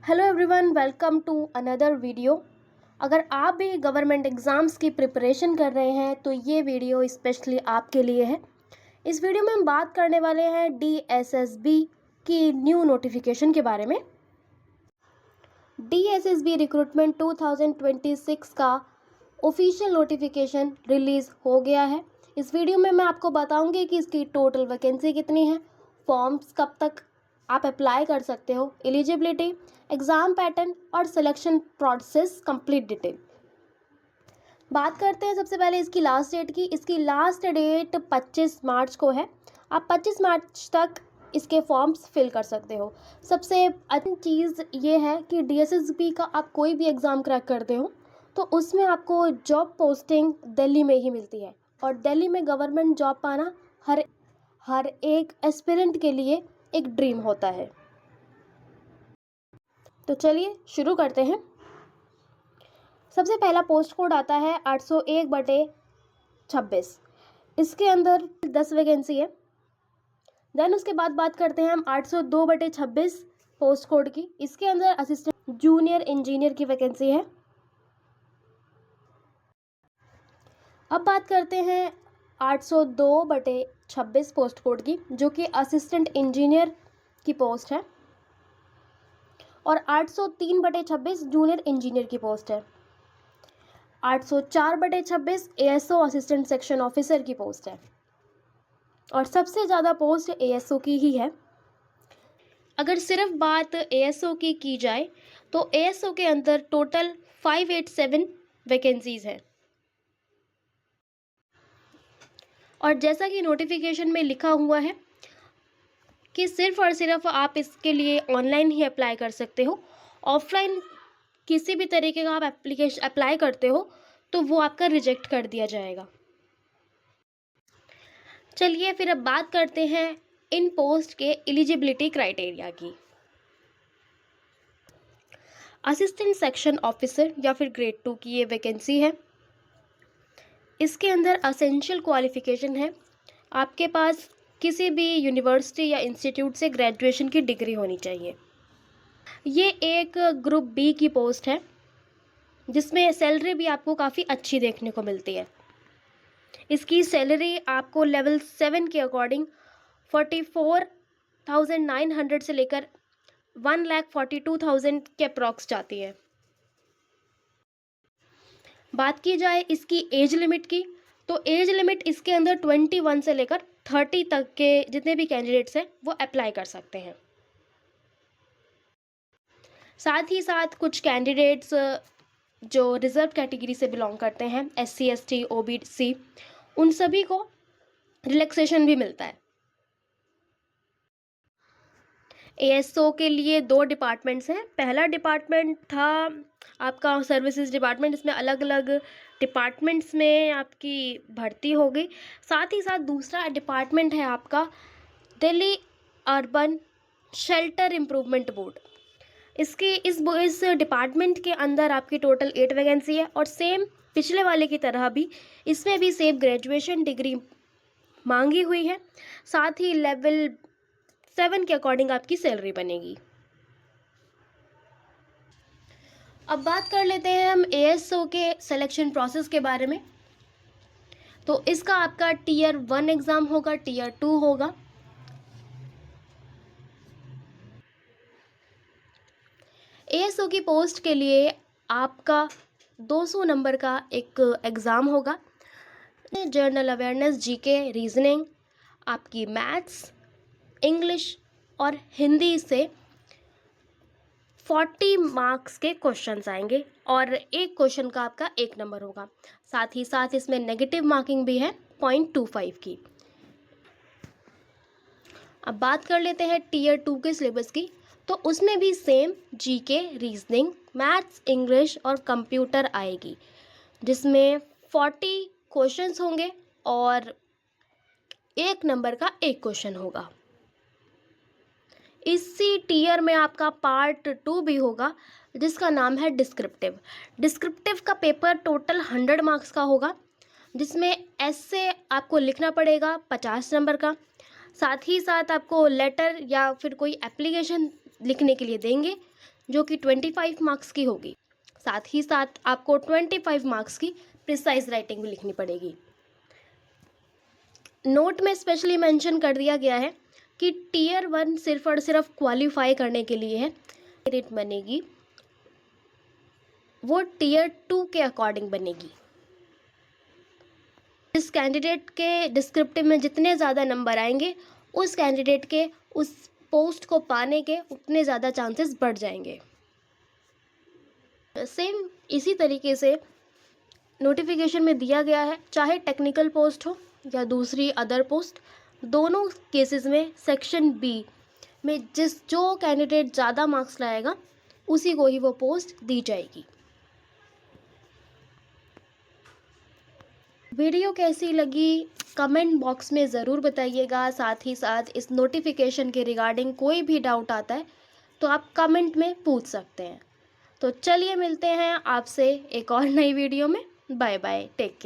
Hello everyone, welcome to another video. अगर आप भी गवर्नमेंट एग्ज़ाम्स की प्रिपरेशन कर रहे हैं तो ये वीडियो स्पेशली आपके लिए है। इस वीडियो में हम बात करने वाले हैं DSSB की न्यू नोटिफिकेशन के बारे में। DSSB रिक्रूटमेंट 2026 का ऑफिशियल नोटिफिकेशन रिलीज़ हो गया है। इस वीडियो में मैं आपको बताऊंगी कि इसकी टोटल वैकेंसी कितनी है, फॉर्म्स कब तक आप अप्लाई कर सकते हो, एलिजिबिलिटी, एग्ज़ाम पैटर्न और सिलेक्शन प्रोसेस कंप्लीट डिटेल। बात करते हैं सबसे पहले इसकी लास्ट डेट की। इसकी लास्ट डेट 25 मार्च को है। आप 25 मार्च तक इसके फॉर्म्स फिल कर सकते हो। सबसे अच्छी चीज़ ये है कि DSSB का आप कोई भी एग्ज़ाम क्रैक करते हो तो उसमें आपको जॉब पोस्टिंग दिल्ली में ही मिलती है, और दिल्ली में गवर्नमेंट जॉब पाना हर एक एस्पिरेंट के लिए एक ड्रीम होता है। तो चलिए शुरू करते हैं। सबसे पहला पोस्ट कोड आता है 801/26। इसके अंदर 10 वैकेंसी है। देन उसके बाद बात करते हैं हम 802/26 पोस्ट कोड की। इसके अंदर असिस्टेंट जूनियर इंजीनियर की वैकेंसी है। अब बात करते हैं 802/26 पोस्ट कोड की, जो कि असिस्टेंट इंजीनियर की पोस्ट है, और 803/26 जूनियर इंजीनियर की पोस्ट है। 804/26 ASO असिस्टेंट सेक्शन ऑफिसर की पोस्ट है, और सबसे ज़्यादा पोस्ट ASO की ही है। अगर सिर्फ बात ASO की जाए तो ASO के अंदर टोटल 587 वैकेंसीज हैं। और जैसा कि नोटिफिकेशन में लिखा हुआ है कि सिर्फ और सिर्फ आप इसके लिए ऑनलाइन ही अप्लाई कर सकते हो। ऑफलाइन किसी भी तरीके का आप एप्लीकेशन अप्लाई करते हो तो वो आपका रिजेक्ट कर दिया जाएगा। चलिए फिर अब बात करते हैं इन पोस्ट के एलिजिबिलिटी क्राइटेरिया की। असिस्टेंट सेक्शन ऑफिसर या फिर ग्रेड 2 की ये वैकेंसी है। इसके अंदर असेंशियल क्वालिफिकेशन है, आपके पास किसी भी यूनिवर्सिटी या इंस्टीट्यूट से ग्रेजुएशन की डिग्री होनी चाहिए। ये एक ग्रुप बी की पोस्ट है, जिसमें सैलरी भी आपको काफ़ी अच्छी देखने को मिलती है। इसकी सैलरी आपको लेवल 7 के अकॉर्डिंग 44,900 से लेकर 1,42,000 के अप्रॉक्स जाती है। बात की जाए इसकी एज लिमिट की, तो एज लिमिट इसके अंदर 21 से लेकर 30 तक के जितने भी कैंडिडेट्स हैं वो अप्लाई कर सकते हैं। साथ ही साथ कुछ कैंडिडेट्स जो रिजर्व कैटेगरी से बिलोंग करते हैं, SC ST OBC, उन सभी को रिलैक्सेशन भी मिलता है। ASO के लिए 2 डिपार्टमेंट्स हैं। पहला डिपार्टमेंट था आपका सर्विसेज डिपार्टमेंट, इसमें अलग अलग डिपार्टमेंट्स में आपकी भर्ती होगी। साथ ही साथ दूसरा डिपार्टमेंट है आपका Delhi urban shelter improvement board. इस डिपार्टमेंट के अंदर आपकी टोटल 8 वैकेंसी है, और सेम पिछले वाले की तरह भी इसमें भी सेम ग्रेजुएशन डिग्री मांगी हुई है। साथ ही लेवल 7 के अकॉर्डिंग आपकी सैलरी बनेगी। अब बात कर लेते हैं हम ASO के सिलेक्शन प्रोसेस के बारे में। तो इसका आपका टियर 1 एग्ज़ाम होगा, टियर 2 होगा। ASO की पोस्ट के लिए आपका 200 नंबर का एक एग्ज़ाम होगा। जनरल अवेयरनेस, GK, रीजनिंग, आपकी मैथ्स, इंग्लिश और हिंदी से 40 मार्क्स के क्वेश्चंस आएंगे, और एक क्वेश्चन का आपका 1 नंबर होगा। साथ ही साथ इसमें नेगेटिव मार्किंग भी है 0.25 की। अब बात कर लेते हैं टियर 2 के सिलेबस की। तो उसमें भी same GK, reasoning, maths, English और कंप्यूटर आएगी, जिसमें 40 क्वेश्चंस होंगे और 1 नंबर का 1 क्वेश्चन होगा। इसी टियर में आपका पार्ट 2 भी होगा, जिसका नाम है डिस्क्रिप्टिव। डिस्क्रिप्टिव का पेपर टोटल 100 मार्क्स का होगा, जिसमें ऐसे आपको लिखना पड़ेगा 50 नंबर का। साथ ही साथ आपको लेटर या फिर कोई एप्लीकेशन लिखने के लिए देंगे, जो कि 25 मार्क्स की होगी। साथ ही साथ आपको 25 मार्क्स की प्रिसाइज राइटिंग भी लिखनी पड़ेगी। नोट में स्पेशली मेंशन कर दिया गया है कि टीयर 1 सिर्फ और सिर्फ क्वालिफाई करने के लिए है। रेट बनेगी वो टीयर 2 के अकॉर्डिंग बनेगी। इस कैंडिडेट के डिस्क्रिप्टिव में जितने ज़्यादा नंबर आएंगे, उस कैंडिडेट के उस पोस्ट को पाने के उतने ज़्यादा चांसेस बढ़ जाएंगे। सेम इसी तरीके से नोटिफिकेशन में दिया गया है, चाहे टेक्निकल पोस्ट हो या दूसरी अदर पोस्ट, दोनों केसेस में सेक्शन बी में जो कैंडिडेट ज़्यादा मार्क्स लाएगा उसी को ही वो पोस्ट दी जाएगी। वीडियो कैसी लगी कमेंट बॉक्स में ज़रूर बताइएगा। साथ ही साथ इस नोटिफिकेशन के रिगार्डिंग कोई भी डाउट आता है तो आप कमेंट में पूछ सकते हैं। तो चलिए मिलते हैं आपसे एक और नई वीडियो में। Bye bye, take care.